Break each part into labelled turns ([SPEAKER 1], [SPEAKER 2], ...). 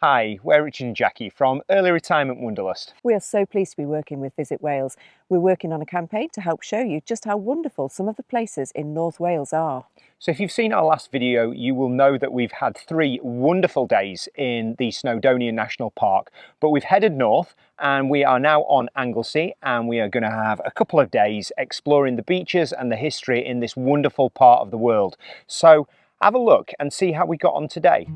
[SPEAKER 1] Hi, we're Richard and Jackie from Early Retirement Wanderlust.
[SPEAKER 2] We are so pleased to be working with Visit Wales. We're working on a campaign to help show you just how wonderful some of the places in North Wales are.
[SPEAKER 1] So if you've seen our last video, you will know that we've had 3 wonderful days in the Snowdonia National Park, but we've headed north and we are now on Anglesey, and we are going to have a couple of days exploring the beaches and the history in this wonderful part of the world. So have a look and see how we got on today.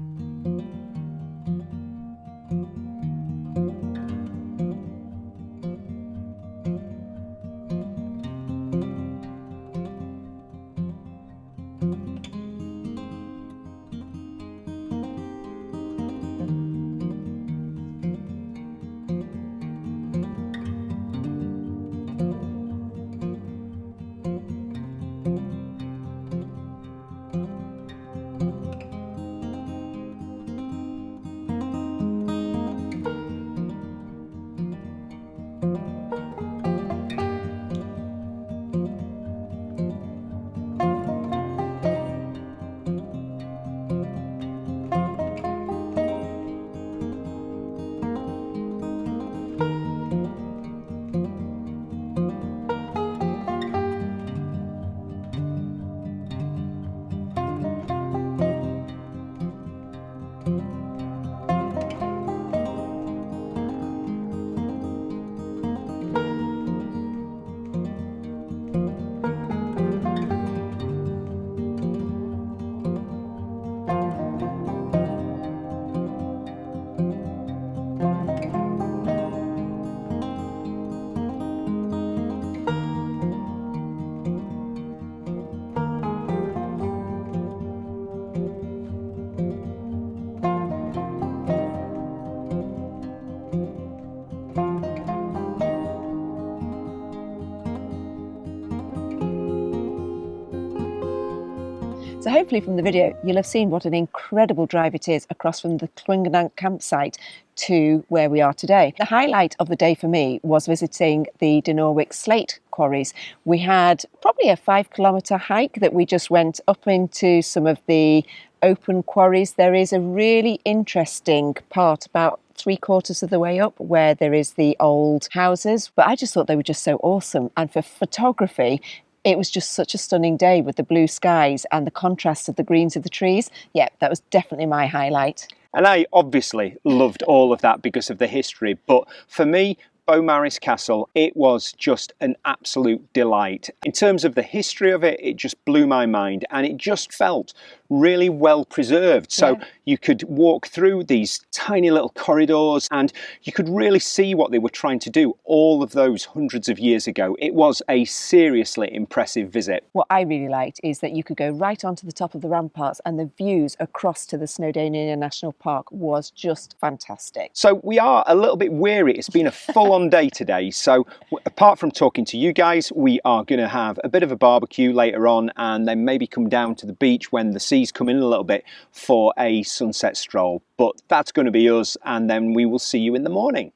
[SPEAKER 2] So hopefully from the video you'll have seen what an incredible drive it is across from the campsite to where we are today. The highlight of the day for me was visiting the Dinorwic Slate quarries. We had probably a 5-kilometre hike that we just went up into some of the open quarries. There is a really interesting part about 3/4 of the way up where there is the old houses, but I just thought they were just so awesome. And for photography, it was just such a stunning day with the blue skies and the contrast of the greens of the trees. Yeah, that was definitely my highlight.
[SPEAKER 1] And I obviously loved all of that because of the history, but for me, Beaumaris Castle, it was just an absolute delight. In terms of the history of it, it just blew my mind, and it just felt really well preserved. So you could walk through these tiny little corridors and you could really see what they were trying to do all of those hundreds of years ago. It was a seriously impressive visit.
[SPEAKER 2] What I really liked is that you could go right onto the top of the ramparts, and the views across to the Snowdonia National Park was just fantastic.
[SPEAKER 1] So we are a little bit weary. It's been a full-on day today. So apart from talking to you guys, we are going to have a bit of a barbecue later on, and then maybe come down to the beach when the sea's come in a little bit for a sunset stroll. But that's going to be us, and then we will see you in the morning.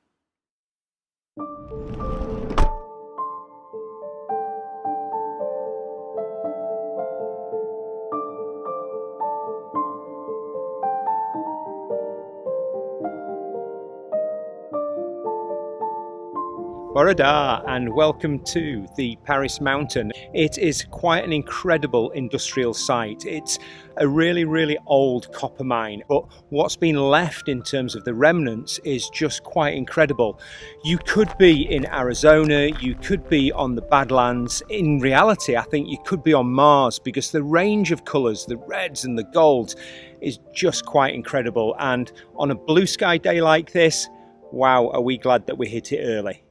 [SPEAKER 1] Borada, and welcome to the Parys Mountain. It is quite an incredible industrial site. It's a really old copper mine, but what's been left in terms of the remnants is just quite incredible. You could be in Arizona, you could be on the Badlands. In reality, I think you could be on Mars, because the range of colours, the reds and the golds, is just quite incredible. And on a blue sky day like this, wow, are we glad that we hit it early.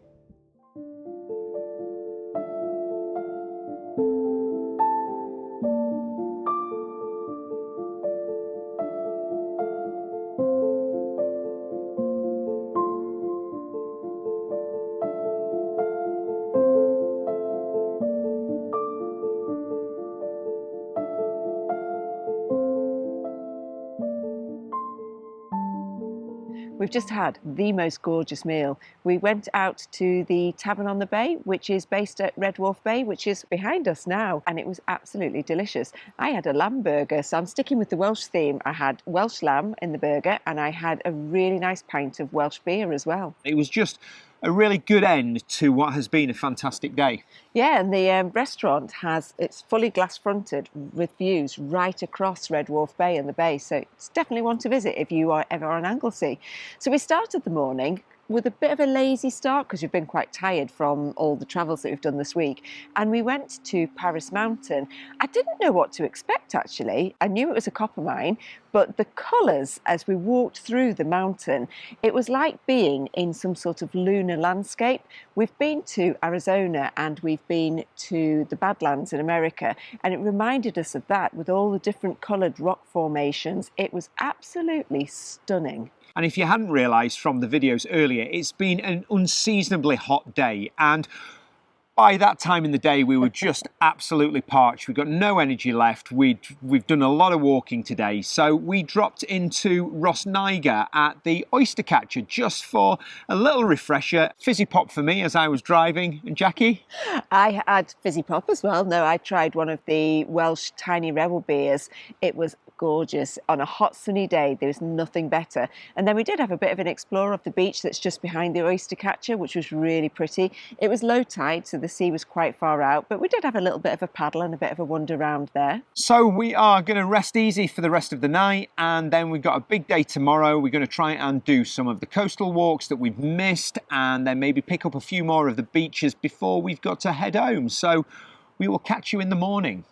[SPEAKER 2] We've just had the most gorgeous meal. We went out to the Tavern on the Bay, which is based at Red Wharf Bay, which is behind us now, and it was absolutely delicious. I had a lamb burger, so I'm sticking with the Welsh theme. I had Welsh lamb in the burger, and I had a really nice pint of Welsh beer as well.
[SPEAKER 1] It was just a really good end to what has been a fantastic day.
[SPEAKER 2] Yeah, and the restaurant it's fully glass fronted with views right across Red Wharf Bay and the bay, so it's definitely one to visit if you are ever on Anglesey. So we started the morning with a bit of a lazy start because we've been quite tired from all the travels that we've done this week, and we went to Parys Mountain. I didn't know what to expect actually. I knew it was a copper mine, but the colours as we walked through the mountain, it was like being in some sort of lunar landscape. We've been to Arizona and we've been to the Badlands in America, and it reminded us of that with all the different coloured rock formations. It was absolutely stunning.
[SPEAKER 1] And if you hadn't realised from the videos earlier, it's been an unseasonably hot day, and by that time in the day we were just absolutely parched. We've got no energy left. We've done a lot of walking today, so we dropped into Rhosneigr at the oyster catcher just for a little refresher. Fizzy pop for me as I was driving. And Jackie?
[SPEAKER 2] I had fizzy pop as well. No, I tried one of the Welsh Tiny Rebel beers. It was gorgeous. On a hot sunny day, there was nothing better. And then we did have a bit of an explore of the beach that's just behind the oyster catcher, which was really pretty. It was low tide, so the sea was quite far out, but we did have a little bit of a paddle and a bit of a wander around there.
[SPEAKER 1] So we are going to rest easy for the rest of the night, and then we've got a big day tomorrow. We're going to try and do some of the coastal walks that we've missed, and then maybe pick up a few more of the beaches before we've got to head home. So we will catch you in the morning.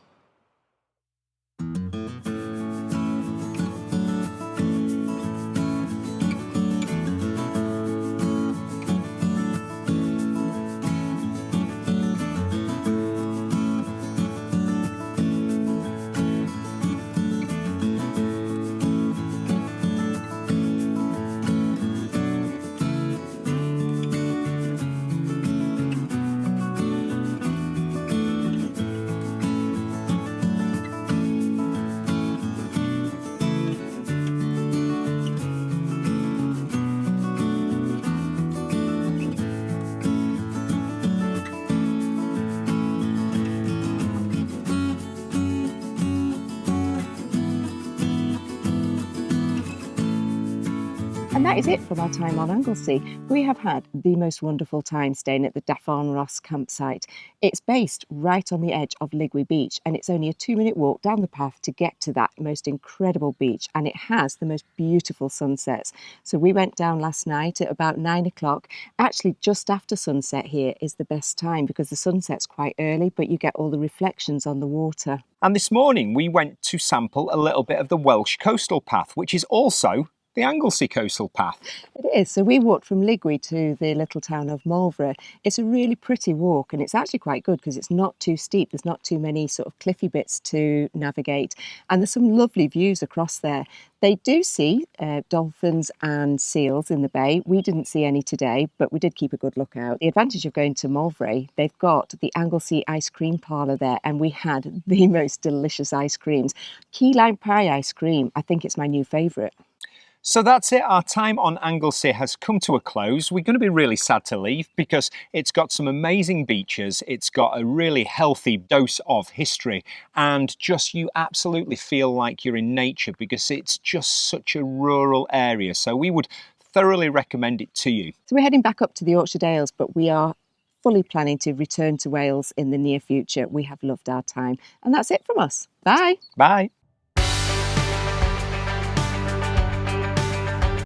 [SPEAKER 2] And that is it from our time on Anglesey. We have had the most wonderful time staying at the Dafarn Rhos Campsite. It's based right on the edge of Ligwy Beach, and it's only a 2-minute walk down the path to get to that most incredible beach, and it has the most beautiful sunsets. So we went down last night at about 9 o'clock. Actually, just after sunset here is the best time because the sunset's quite early, but you get all the reflections on the water.
[SPEAKER 1] And this morning we went to sample a little bit of the Welsh coastal path, which is also the Anglesey coastal path.
[SPEAKER 2] It is. So we walked from Ligwy to the little town of Marlborough. It's a really pretty walk, and it's actually quite good because it's not too steep. There's not too many sort of cliffy bits to navigate, and there's some lovely views across there. They do see dolphins and seals in the bay. We didn't see any today, but we did keep a good lookout. The advantage of going to Marlborough, they've got the Anglesey ice cream parlour there, and we had the most delicious ice creams. Key lime pie ice cream, I think it's my new favourite.
[SPEAKER 1] So that's it. Our time on Anglesey has come to a close. We're going to be really sad to leave because it's got some amazing beaches. It's got a really healthy dose of history, and just you absolutely feel like you're in nature because it's just such a rural area. So we would thoroughly recommend it to you.
[SPEAKER 2] So we're heading back up to the Orchard Ales, but we are fully planning to return to Wales in the near future. We have loved our time. And that's it from us. Bye.
[SPEAKER 1] Bye.